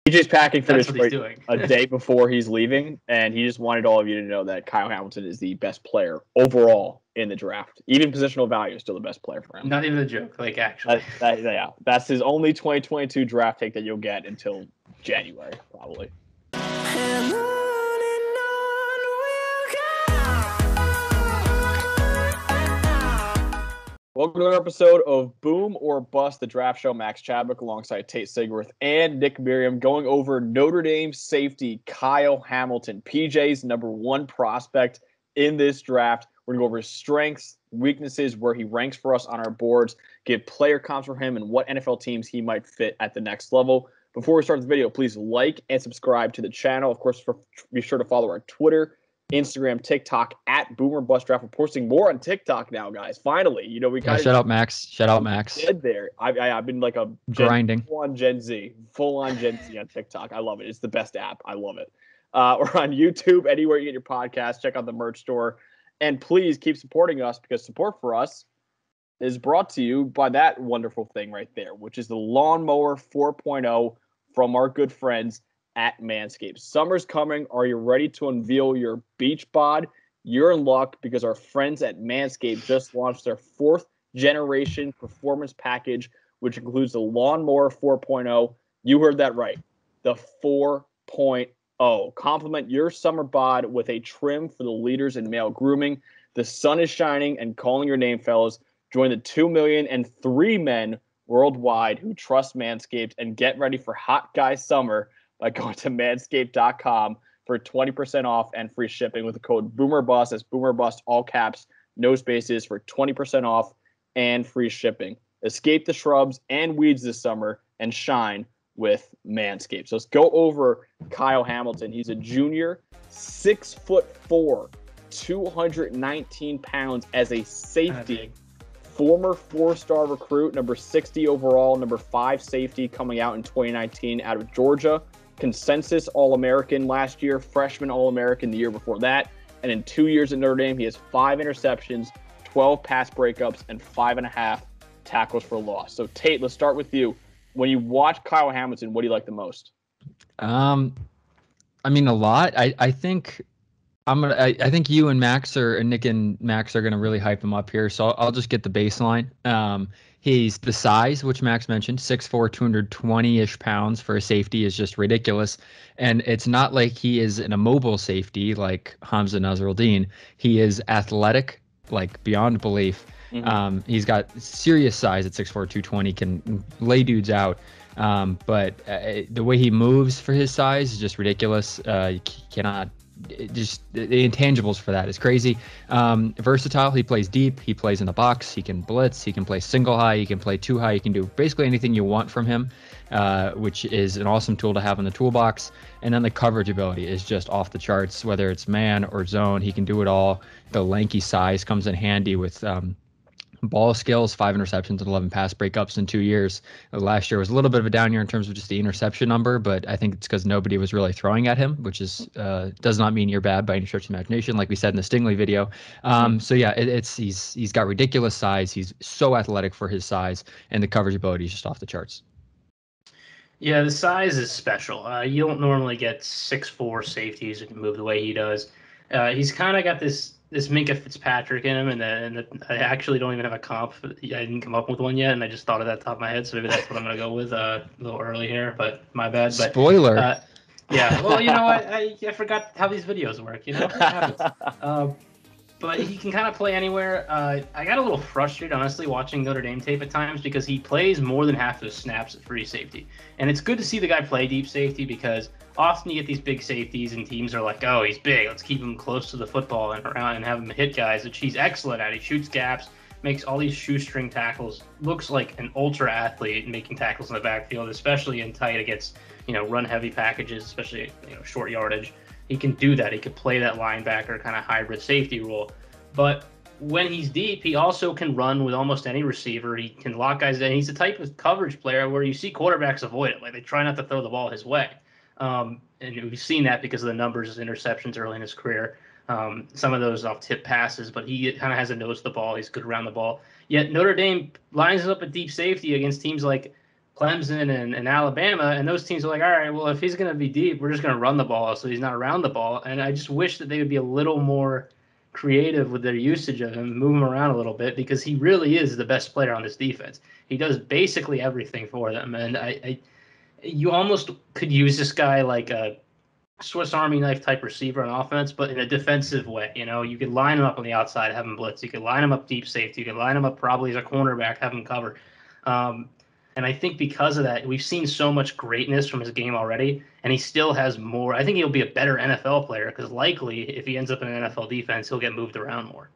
PJ's packing for That's what he's Detroit doing. a day before he's leaving, and he just wanted all of you to know that Kyle Hamilton is the best player overall in the draft. Even positional value is still the best player for him. Not even a joke, like actually. Yeah, that's his only 2022 draft take that you'll get until January, probably. Welcome to another episode of Boom or Bust, the draft show. Max Chadwick alongside Tate, Sigworth, and Nick Merriam going over Notre Dame safety Kyle Hamilton, PJ's number one prospect in this draft. We're going to go over his strengths, weaknesses, where he ranks for us on our boards, give player comps for him, and what NFL teams he might fit at the next level. Before we start the video, please like and subscribe to the channel. Of course, be sure to follow our Twitter, Instagram, TikTok at Boomer Bust Draft. We're posting more on TikTok now, guys. Finally, we got shout out Max. Shout out Max. Dead there. I've been like a grinding full on Gen Z on TikTok. I love it. It's the best app. I love it. We're on YouTube, anywhere you get your podcast. Check out the merch store, and please keep supporting us because support for us is brought to you by that wonderful thing right there, which is the Lawnmower 4.0 from our good friends at Manscaped. Summer's coming. Are you ready to unveil your beach bod? You're in luck because our friends at Manscaped just launched their 4th generation performance package, which includes the Lawnmower 4.0. You heard that right. The 4.0. Complement your summer bod with a trim for the leaders in male grooming. The sun is shining and calling your name, fellas. Join the 2,000,003 men worldwide who trust Manscaped and get ready for hot guy summer by going to manscaped.com for 20% off and free shipping with the code BOOMERBUST. That's BOOMERBUST, all caps, no spaces, for 20% off and free shipping. Escape the shrubs and weeds this summer and shine with Manscaped. So let's go over Kyle Hamilton. He's a junior, 6'4", 219 pounds as a safety. Former 4-star recruit, number 60 overall, number 5 safety coming out in 2019 out of Georgia. Consensus All-American last year, freshman All-American the year before that. And in 2 years at Notre Dame, he has 5 interceptions, 12 pass breakups, and 5.5 tackles for loss. So, Tate, let's start with you. When you watch Kyle Hamilton, what do you like the most? I mean, a lot. I think I think you and Nick and Max are gonna really hype him up here. So I'll just get the baseline. He's the size, which Max mentioned, 6'4", 220-ish pounds for a safety is just ridiculous. And it's not like he is an immobile safety like Hamza Nasruddin. He is athletic, like beyond belief. Mm-hmm. He's got serious size at 6'4", 220, can lay dudes out. But the way he moves for his size is just ridiculous. You cannot. Just the intangibles for that is crazy. Versatile. He plays deep. He plays in the box. He can blitz. He can play single high. He can play two high. He can do basically anything you want from him, which is an awesome tool to have in the toolbox. And then the coverage ability is just off the charts, whether it's man or zone. He can do it all. The lanky size comes in handy with ball skills, 5 interceptions and 11 pass breakups in 2 years. Last year was a little bit of a down year in terms of just the interception number, but I think it's because nobody was really throwing at him, which is does not mean you're bad by any stretch of imagination, like we said in the Stingley video. So yeah, he's got ridiculous size. He's so athletic for his size, and the coverage ability is just off the charts. Yeah, the size is special. You don't normally get 6'4" safeties who can move the way he does. He's kind of got this Minka Fitzpatrick in him, and I actually don't even have a comp. I didn't come up with one yet, and I just thought of that top of my head, so maybe that's what I'm going to go with a little early here, but my bad. But, spoiler. Yeah, well, you know what? I forgot how these videos work, It happens. But he can kind of play anywhere. I got a little frustrated, honestly, watching Notre Dame tape at times because he plays more than half of his snaps at free safety. And it's good to see the guy play deep safety because often you get these big safeties and teams are like, oh, he's big. Let's keep him close to the football and around and have him hit guys, which he's excellent at. He shoots gaps, makes all these shoestring tackles, looks like an ultra athlete making tackles in the backfield, especially in tight against, run heavy packages, especially, short yardage. He can do that. He can play that linebacker kind of hybrid safety role. But when he's deep, he also can run with almost any receiver. He can lock guys in. He's the type of coverage player where you see quarterbacks avoid it. Like, they try not to throw the ball his way. And we've seen that because of the numbers of interceptions early in his career. Some of those off tip passes, but he kind of has a nose to the ball. He's good around the ball. Yet Notre Dame lines up at deep safety against teams like Clemson and Alabama, and those teams are like, all right, well, if he's going to be deep, we're just going to run the ball, so he's not around the ball. And I just wish that they would be a little more creative with their usage of him, move him around a little bit, because he really is the best player on this defense. He does basically everything for them, and you almost could use this guy like a Swiss Army knife type receiver on offense, but in a defensive way. You know, you could line him up on the outside, have him blitz. You could line him up deep safety. You could line him up probably as a cornerback, have him cover. And I think because of that, we've seen so much greatness from his game already, and he still has more. I think he'll be a better NFL player because likely if he ends up in an NFL defense, he'll get moved around more.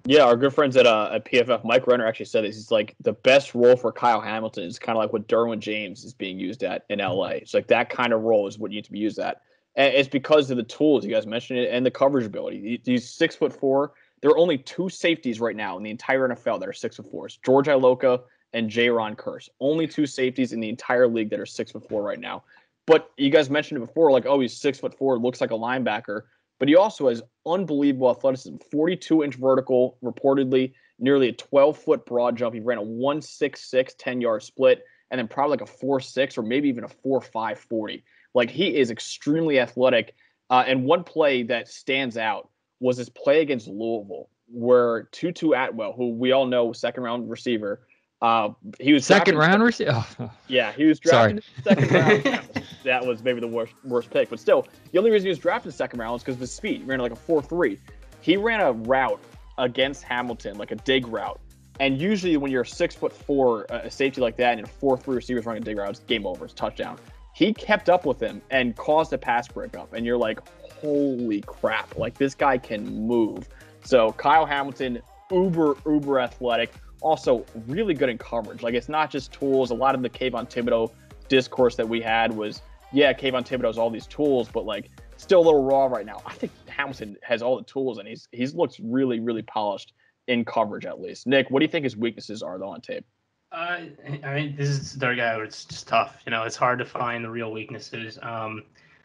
Yeah, our good friends at PFF, Mike Renner, actually said this. He's like, the best role for Kyle Hamilton is kind of like what Derwin James is being used at in LA. It's like that kind of role is what you need to be used at. And it's because of the tools, you guys mentioned it, and the coverage ability. He's 6'4". There are only 2 safeties right now in the entire NFL that are 6'4". It's George Iloka and Jaron Kearse. Only 2 safeties in the entire league that are 6'4" right now. But you guys mentioned it before, like, oh, he's 6'4", looks like a linebacker. But he also has unbelievable athleticism. 42-inch vertical, reportedly, nearly a 12-foot broad jump. He ran a 1.66 10-yard split, and then probably like a 4.6 or maybe even a 4.5 40. Like, he is extremely athletic. And one play that stands out was his play against Louisville, where Tutu Atwell, who we all know, second-round receiver, he was second round receiver. Oh. Yeah, he was drafted in the second round. That was maybe the worst pick, but still, the only reason he was drafted in the second round was because of his speed. He ran like a 4.3. He ran a route against Hamilton, like a dig route, and usually when you're 6'4", a safety like that, and a 4.3 receiver's running a dig route, it's game over, it's touchdown. He kept up with him and caused a pass breakup, and you're like, holy crap! Like, this guy can move. So Kyle Hamilton, uber athletic. Also, really good in coverage. Like, it's not just tools. A lot of the Kayvon Thibodeau discourse that we had was, yeah, Kayvon Thibodeau's all these tools, but, like, still a little raw right now. I think Hamilton has all the tools, and he's looks really polished in coverage, at least. Nick, what do you think his weaknesses are, though, on tape? I mean, this is their guy where it's just tough. You know, it's hard to find the real weaknesses.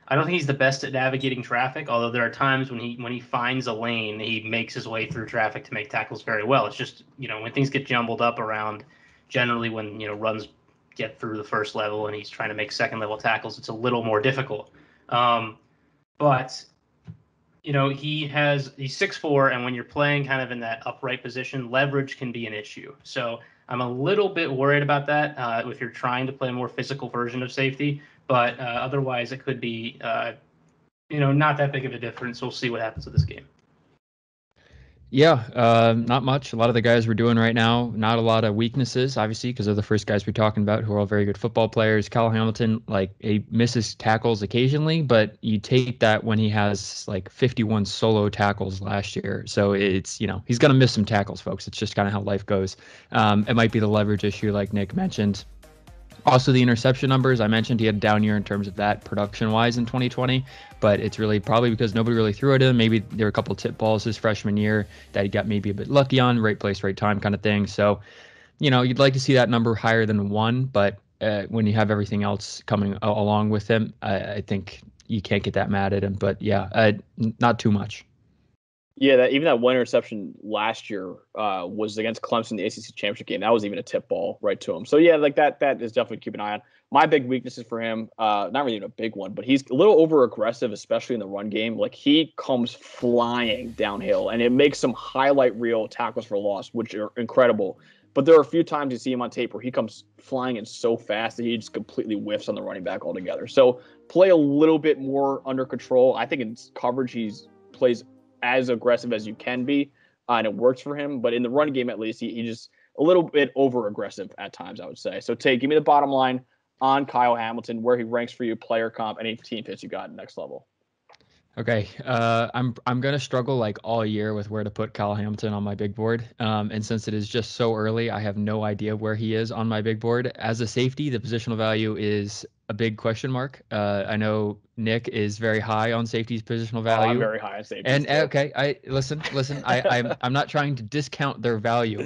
I don't think he's the best at navigating traffic, although there are times when he finds a lane, he makes his way through traffic to make tackles very well. It's just, you know, when things get jumbled up around, generally when, you know, runs get through the first level and he's trying to make second level tackles, it's a little more difficult. But, you know, he's 6'4", and when you're playing kind of in that upright position, leverage can be an issue. So I'm a little bit worried about that if you're trying to play a more physical version of safety. But otherwise, it could be, you know, not that big of a difference. We'll see what happens with this game. Yeah, not much. A lot of the guys we're doing right now, not a lot of weaknesses, obviously, because they're the first guys we're talking about who are all very good football players. Kyle Hamilton, like, he misses tackles occasionally, but you take that when he has like 51 solo tackles last year. So it's, you know, he's going to miss some tackles, folks. It's just kind of how life goes. It might be the leverage issue, like Nick mentioned. Also, the interception numbers, I mentioned he had a down year in terms of that production-wise in 2020, but it's really probably because nobody really threw at him. Maybe there were a couple of tip balls his freshman year that he got maybe a bit lucky on, right place, right time kind of thing. So, you know, you'd like to see that number higher than 1, but when you have everything else coming along with him, I think you can't get that mad at him. But yeah, not too much. Yeah, even that one interception last year was against Clemson in the ACC championship game. That was even a tip ball right to him. So yeah, like that is definitely keep an eye on. My big weaknesses for him, not really even a big one, but he's a little over aggressive, especially in the run game. Like, he comes flying downhill, and it makes some highlight reel tackles for loss, which are incredible. But there are a few times you see him on tape where he comes flying in so fast that he just completely whiffs on the running back altogether. So play a little bit more under control. I think in coverage he plays as aggressive as you can be, and it works for him. But in the run game, at least, he just a little bit over aggressive at times, I would say. So Tate, give me the bottom line on Kyle Hamilton, where he ranks for you, player comp, any team fits you got next level. Okay, I'm gonna struggle like all year with where to put Kyle Hamilton on my big board. And since it is just so early, I have no idea where he is on my big board. As a safety, the positional value is a big question mark. I know Nick is very high on safety's positional value. I'm very high on safety. And okay, I listen. I'm not trying to discount their value.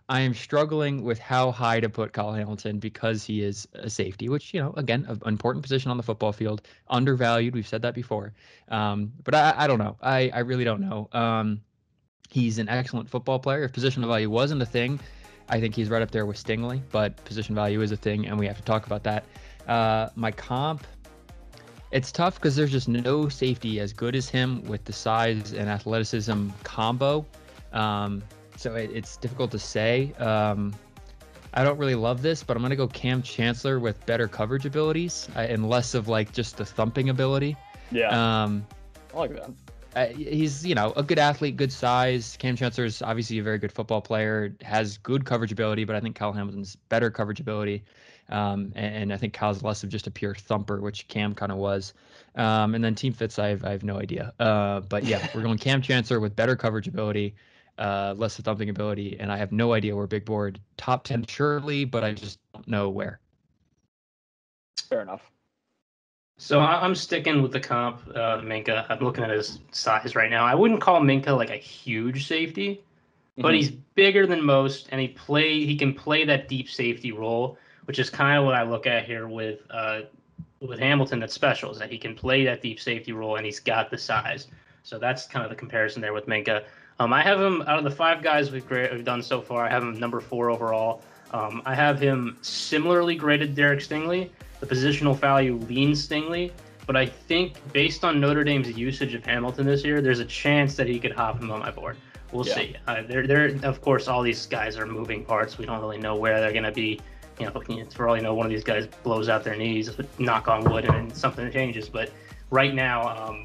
I am struggling with how high to put Kyle Hamilton because he is a safety, which, you know, again, an important position on the football field, undervalued. We've said that before. But I don't know. I really don't know. He's an excellent football player. If positional value wasn't a thing, I think he's right up there with Stingley, but position value is a thing, and we have to talk about that. My comp, it's tough because there's just no safety as good as him with the size and athleticism combo. So it's difficult to say. I don't really love this, but I'm going to go Cam Chancellor with better coverage abilities and less of like just the thumping ability. Yeah. I like that. He's, a good athlete, good size. Cam Chancellor is obviously a very good football player, has good coverage ability, but I think Kyle Hamilton's better coverage ability. And I think Kyle's less of just a pure thumper, which Cam kind of was. And then team fits, I have no idea. But yeah, we're going Cam Chancellor with better coverage ability, less of thumping ability, and I have no idea where big board. Top 10 surely, but I just don't know where. Fair enough. So I'm sticking with the comp, Minka. I'm looking at his size right now. I wouldn't call Minka like a huge safety, but he's bigger than most, and he can play that deep safety role, which is kind of what I look at here with Hamilton. That's special, is that he can play that deep safety role, and he's got the size. So that's kind of the comparison there with Minka. I have him, out of the 5 guys we've done so far, I have him number 4 overall. I have him similarly graded Derek Stingley. The positional value leans Stingley, but I think based on Notre Dame's usage of Hamilton this year, there's a chance that he could hop him on my board. We'll see. They're of course, all these guys are moving parts. We don't really know where they're going to be. For all you know, one of these guys blows out their knees, knock on wood, and something changes. But right now,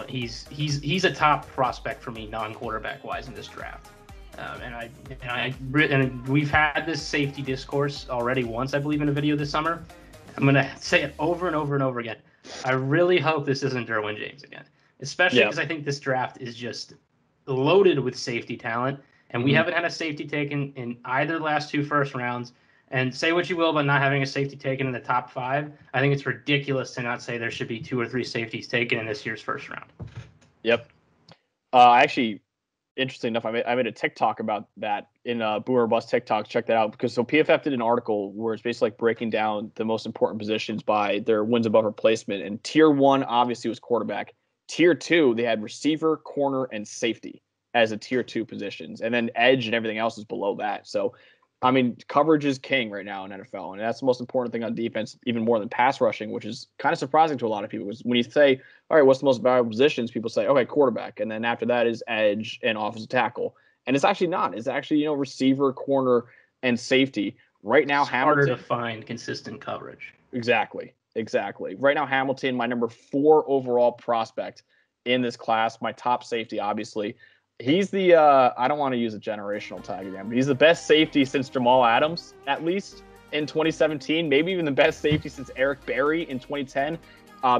he's a top prospect for me, non-quarterback wise, in this draft. And we've had this safety discourse already once, I believe, in a video this summer. I'm going to say it over and over and over again. I really hope this isn't Derwin James again, especially because I think this draft is just loaded with safety talent, and we haven't had a safety taken in either last 2 first rounds. And say what you will about not having a safety taken in the top 5. I think it's ridiculous to not say there should be 2 or 3 safeties taken in this year's first round. Yep. Interesting enough, I made a TikTok about that in Boomer Bust TikTok. Check that out, because PFF did an article where it's basically like breaking down the most important positions by their wins above replacement. And tier 1 obviously was quarterback. Tier 2, they had receiver, corner, and safety as a tier 2 positions, and then edge and everything else is below that. So, I mean, coverage is king right now in NFL, and that's the most important thing on defense, even more than pass rushing, which is kind of surprising to a lot of people. Because when you say, all right, what's the most valuable positions, people say, okay, quarterback, and then after that is edge and offensive tackle. And it's actually not. It's actually, receiver, corner, and safety. Right now, harder to find consistent coverage. Exactly. Right now, Hamilton, my number 4 overall prospect in this class, my top safety, obviously. He's the, I don't want to use a generational tag again, but he's the best safety since Jamal Adams, at least, in 2017. Maybe even the best safety since Eric Berry in 2010.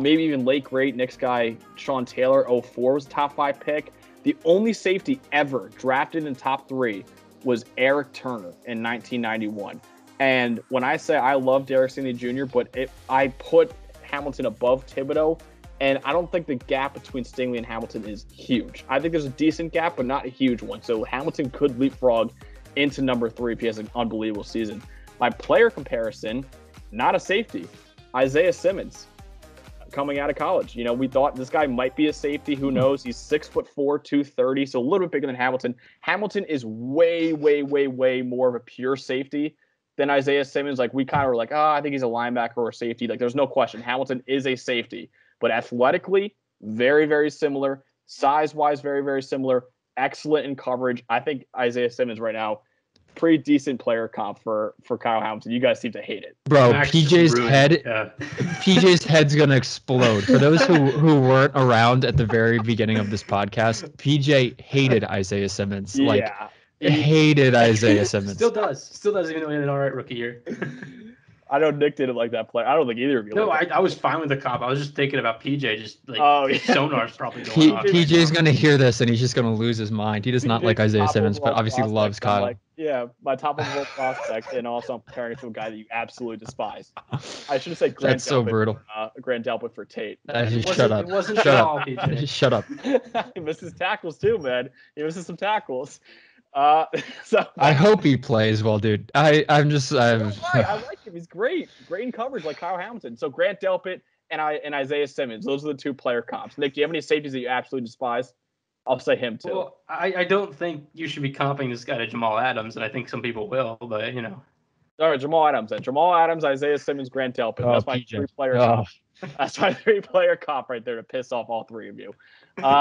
Maybe even late great Knicks guy Sean Taylor, 04, was a top 5 pick. The only safety ever drafted in top 3 was Eric Turner in 1991. And when I say I love Derek Stingley Jr., but I put Hamilton above Thibodeau. And I don't think the gap between Stingley and Hamilton is huge. I think there's a decent gap, but not a huge one. So Hamilton could leapfrog into number 3 if he has an unbelievable season. My player comparison, not a safety, Isaiah Simmons, coming out of college. We thought this guy might be a safety. Who knows? He's 6'4", 230, so a little bit bigger than Hamilton. Hamilton is way, way, way, way more of a pure safety than Isaiah Simmons. Like, we kind of were like, I think he's a linebacker or a safety. Like, there's no question. Hamilton is a safety. But athletically, very, very similar. Size-wise, very, very similar. Excellent in coverage. I think Isaiah Simmons right now, pretty decent player comp for Kyle Hamilton. You guys seem to hate it. Bro, PJ's head's going to explode. For those who weren't around at the very beginning of this podcast, PJ hated Isaiah Simmons. Hated Isaiah Simmons. Still does, even though he had an all right rookie year. I know Nick didn't like that play. I don't think either of you. No, I was fine with the comp. I was just thinking about PJ. Just like Sonar's probably going on. PJ's going to hear this and he's just going to lose his mind. He does not like Isaiah Simmons, but obviously loves Kyle. My top overall prospect, and also I'm comparing it to a guy that you absolutely despise. I should have said Grant. That's so brutal. Grant Delpit for Tate. Shut up. It wasn't at all, PJ. Shut up. He misses tackles too, man. He misses some tackles. So I hope he plays well, dude. I like him. He's great in coverage, like Kyle Hamilton. So Grant Delpit and Isaiah Simmons. Those are the 2 player comps. Nick, do you have any safeties that you absolutely despise? I'll say him too. Well, I don't think you should be comping this guy to Jamal Adams, and I think some people will, but you know. All right, Jamal Adams then. Jamal Adams, Isaiah Simmons, Grant Delpit. That's my three-player comp. That's my three-player comp right there to piss off all three of you.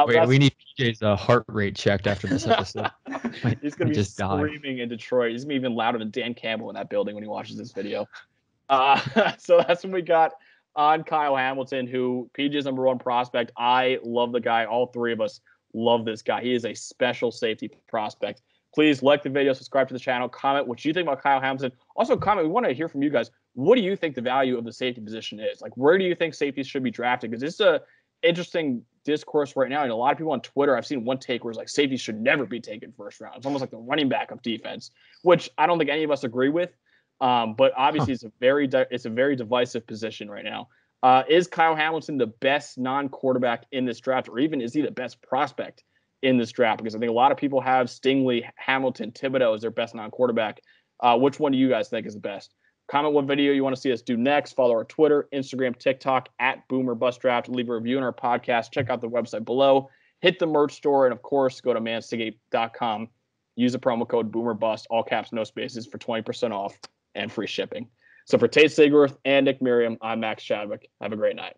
Wait, we need PJ's heart rate checked after this episode. He's going to be screaming in Detroit. He's going to be even louder than Dan Campbell in that building when he watches this video. So that's what we got on Kyle Hamilton, who PJ's number one prospect. I love the guy. All three of us love this guy. He is a special safety prospect. Please like the video, subscribe to the channel, comment what you think about Kyle Hamilton. Also comment, we want to hear from you guys. What do you think the value of the safety position is? Like, where do you think safeties should be drafted? Because this is a interesting discourse right now. And a lot of people on Twitter, I've seen one take where it's like safeties should never be taken first round. It's almost like the running back of defense, which I don't think any of us agree with. But obviously it's a very divisive position right now. Is Kyle Hamilton the best non-quarterback in this draft, or even is he the best prospect in this draft? Because I think a lot of people have Stingley, Hamilton, Thibodeau as their best non-quarterback. Which one do you guys think is the best? Comment what video you want to see us do next. Follow our Twitter, Instagram, TikTok at BoomerBustDraft. Leave a review on our podcast. Check out the website below. Hit the merch store. And, of course, go to manstigate.com. Use the promo code BoomerBust, all caps, no spaces, for 20% off and free shipping. So for Tate Sigworth and Nick Merriam, I'm Max Chadwick. Have a great night.